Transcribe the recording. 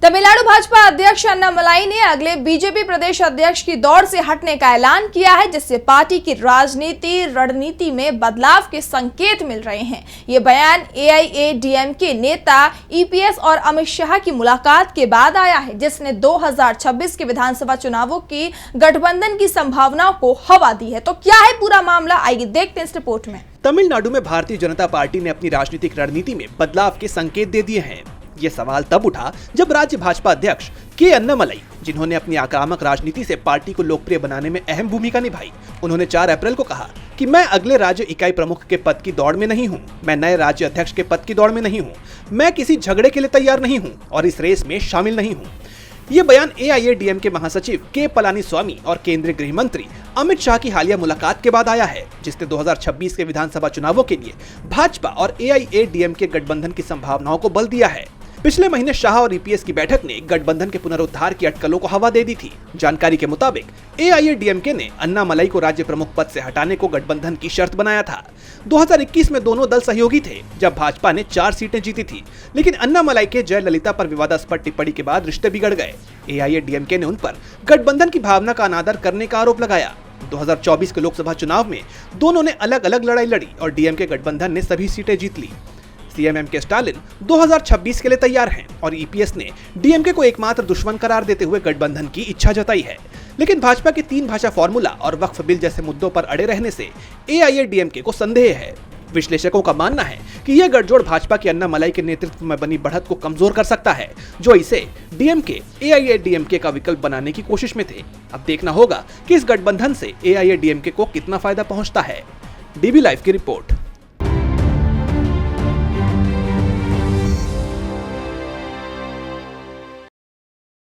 तमिलनाडु भाजपा अध्यक्ष अन्नामलाई ने अगले बीजेपी प्रदेश अध्यक्ष की दौड़ से हटने का ऐलान किया है, जिससे पार्टी की राजनीति रणनीति में बदलाव के संकेत मिल रहे हैं। ये बयान एआईएडीएमके नेता ईपीएस और अमित शाह की मुलाकात के बाद आया है, जिसने 2026 के विधानसभा चुनावों की गठबंधन की संभावनाओं को हवा दी है। तो क्या है पूरा मामला, आइए देखते हैं इस रिपोर्ट में। तमिलनाडु में भारतीय जनता पार्टी ने अपनी राजनीतिक रणनीति में बदलाव के संकेत दे दिए हैं। ये सवाल तब उठा जब राज्य भाजपा अध्यक्ष के अन्नामलाई, जिन्होंने अपनी आक्रामक राजनीति से पार्टी को लोकप्रिय बनाने में अहम भूमिका निभाई, उन्होंने 4 अप्रैल को कहा कि मैं अगले राज्य इकाई प्रमुख के पद की दौड़ में नहीं हूं, मैं नए राज्य अध्यक्ष के पद की दौड़ में नहीं हूं, मैं किसी झगड़े के लिए तैयार नहीं हूं और इस रेस में शामिल नहीं हूं। ये बयान एआईएडीएमके महासचिव के पलानीस्वामी और केंद्रीय गृह मंत्री अमित शाह की हालिया मुलाकात के बाद आया है, जिसने 2026 के विधानसभा चुनावों के लिए भाजपा और एआईएडीएमके गठबंधन की संभावनाओं को बल दिया है। पिछले महीने शाह और ईपीएस की बैठक ने गठबंधन के पुनरुद्धार की अटकलों को हवा दे दी थी। जानकारी के मुताबिक एआईएडीएमके ने अन्नामलाई को राज्य प्रमुख पद से हटाने को गठबंधन की शर्त बनाया था। 2021 में दोनों दल सहयोगी थे, जब भाजपा ने 4 सीटें जीती थी, लेकिन अन्नामलाई के जयललिता पर विवादास्पद टिप्पणी के बाद रिश्ते बिगड़ गए। एआईएडीएमके ने उन पर गठबंधन की भावना का अनादर करने का आरोप लगाया। 2024 के लोकसभा चुनाव में दोनों ने अलग अलग लड़ाई लड़ी और डीएमके गठबंधन ने सभी सीटें जीत ली। सीएम एम के स्टालिन 2026 के लिए तैयार हैं और ईपीएस ने डीएमके को एकमात्र दुश्मन करार देते हुए गठबंधन की इच्छा जताई है। लेकिन भाजपा के 3 भाषा फॉर्मूला और वक्फ बिल जैसे मुद्दों पर अड़े रहने से एआईएडीएमके को संदेह है। विश्लेषकों का मानना है कि यह गठजोड़ भाजपा की अन्नामलाई के नेतृत्व में बनी बढ़त को कमजोर कर सकता है, जो इसे डीएमके एआईएडीएमके का विकल्प बनाने की कोशिश में थे। अब देखना होगा कि इस गठबंधन से एआईएडीएमके को कितना फायदा पहुंचता है। डीबी लाइव की रिपोर्ट।